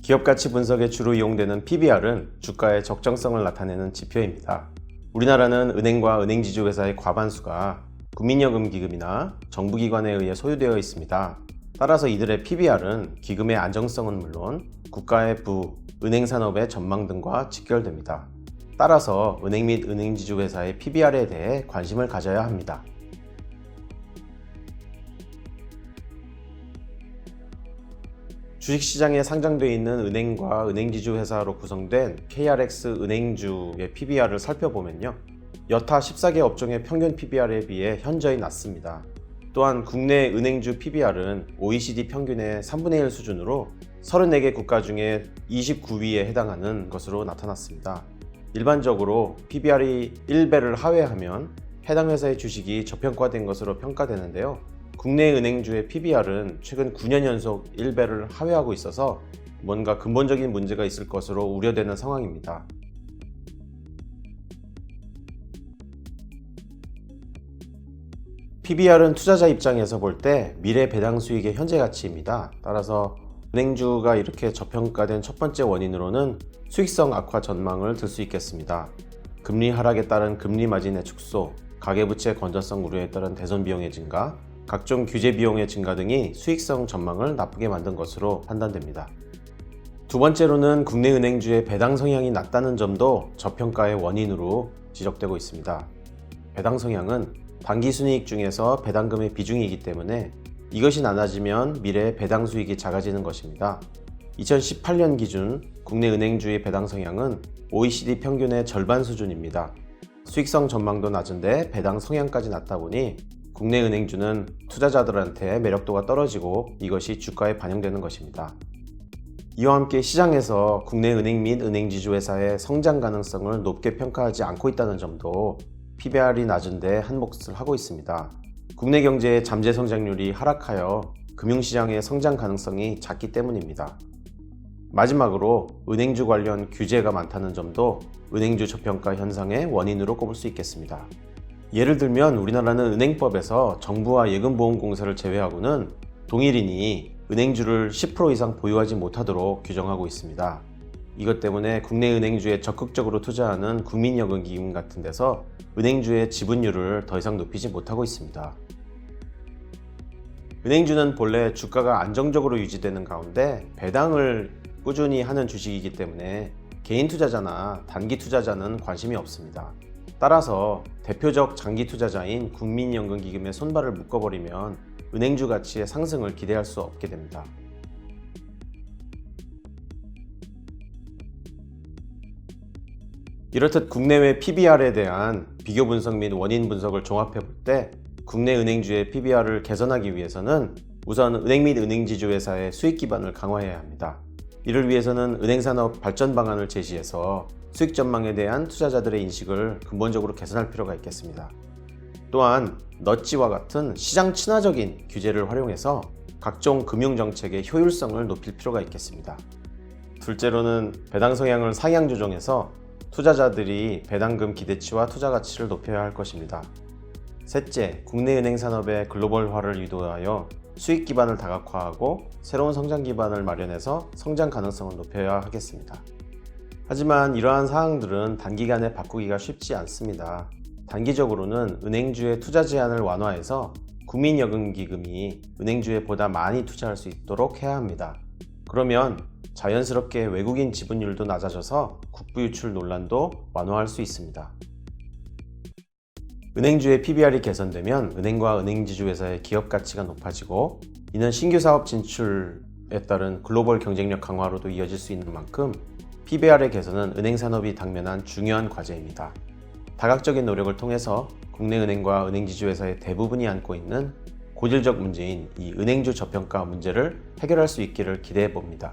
기업 가치 분석에 주로 이용되는 PBR은 주가의 적정성을 나타내는 지표입니다. 우리나라는 은행과 은행지주 회사의 과반수가 국민연금기금이나 정부기관에 의해 소유되어 있습니다. 따라서 이들의 PBR은 기금의 안정성은 물론 국가의 부, 은행산업의 전망 등과 직결됩니다. 따라서 은행 및 은행지주 회사의 PBR에 대해 관심을 가져야 합니다. 주식시장에 상장되어 있는 은행과 은행지주 회사로 구성된 KRX 은행주의 PBR을 살펴보면요. 여타 14개 업종의 평균 PBR에 비해 현저히 낮습니다. 또한 국내 은행주 PBR은 OECD 평균의 3분의 1 수준으로 34개 국가 중에 29위에 해당하는 것으로 나타났습니다. 일반적으로 PBR이 1배를 하회하면 해당 회사의 주식이 저평가된 것으로 평가되는데요. 국내 은행주의 PBR은 최근 9년 연속 1배를 하회하고 있어서 뭔가 근본적인 문제가 있을 것으로 우려되는 상황입니다. PBR은 투자자 입장에서 볼 때 미래 배당 수익의 현재 가치입니다. 따라서 은행주가 이렇게 저평가된 첫 번째 원인으로는 수익성 악화 전망을 들 수 있겠습니다. 금리 하락에 따른 금리 마진의 축소, 가계부채 건전성 우려에 따른 대손 비용의 증가, 각종 규제 비용의 증가 등이 수익성 전망을 나쁘게 만든 것으로 판단됩니다. 두 번째로는 국내 은행주의 배당 성향이 낮다는 점도 저평가의 원인으로 지적되고 있습니다. 배당 성향은 단기 순이익 중에서 배당금의 비중이기 때문에 이것이 낮아지면 미래의 배당 수익이 작아지는 것입니다. 2018년 기준 국내 은행주의 배당 성향은 OECD 평균의 절반 수준입니다. 수익성 전망도 낮은데 배당 성향까지 낮다 보니 국내 은행주는 투자자들한테 매력도가 떨어지고 이것이 주가에 반영되는 것입니다. 이와 함께 시장에서 국내 은행 및 은행지주 회사의 성장 가능성을 높게 평가하지 않고 있다는 점도 PBR이 낮은데 한몫을 하고 있습니다. 국내 경제의 잠재 성장률이 하락하여 금융시장의 성장 가능성이 작기 때문입니다. 마지막으로 은행주 관련 규제가 많다는 점도 은행주 저평가 현상의 원인으로 꼽을 수 있겠습니다. 예를 들면 우리나라는 은행법에서 정부와 예금보험공사를 제외하고는 동일인이 은행주를 10% 이상 보유하지 못하도록 규정하고 있습니다. 이것 때문에 국내 은행주에 적극적으로 투자하는 국민연금기금 같은 데서 은행주의 지분율을 더 이상 높이지 못하고 있습니다. 은행주는 본래 주가가 안정적으로 유지되는 가운데 배당을 꾸준히 하는 주식이기 때문에 개인 투자자나 단기 투자자는 관심이 없습니다. 따라서 대표적 장기 투자자인 국민연금기금의 손발을 묶어버리면 은행주 가치의 상승을 기대할 수 없게 됩니다. 이렇듯 국내외 PBR에 대한 비교 분석 및 원인 분석을 종합해 볼 때 국내 은행주의 PBR을 개선하기 위해서는 우선 은행 및 은행지주 회사의 수익 기반을 강화해야 합니다. 이를 위해서는 은행산업 발전 방안을 제시해서 수익 전망에 대한 투자자들의 인식을 근본적으로 개선할 필요가 있겠습니다. 또한 넛지와 같은 시장 친화적인 규제를 활용해서 각종 금융정책의 효율성을 높일 필요가 있겠습니다. 둘째로는 배당 성향을 상향 조정해서 투자자들이 배당금 기대치와 투자 가치를 높여야 할 것입니다. 셋째, 국내 은행 산업의 글로벌화를 유도하여 수익 기반을 다각화하고 새로운 성장 기반을 마련해서 성장 가능성을 높여야 하겠습니다. 하지만 이러한 사항들은 단기간에 바꾸기가 쉽지 않습니다. 단기적으로는 은행주의 투자 제한을 완화해서 국민연금기금이 은행주에 보다 많이 투자할 수 있도록 해야 합니다. 그러면 자연스럽게 외국인 지분율도 낮아져서 국부 유출 논란도 완화할 수 있습니다. 은행주의 PBR이 개선되면 은행과 은행지주 회사의 기업 가치가 높아지고 이는 신규 사업 진출에 따른 글로벌 경쟁력 강화로도 이어질 수 있는 만큼 PBR의 개선은 은행 산업이 당면한 중요한 과제입니다. 다각적인 노력을 통해서 국내 은행과 은행지주 회사의 대부분이 안고 있는 고질적 문제인 이 은행주 저평가 문제를 해결할 수 있기를 기대해 봅니다.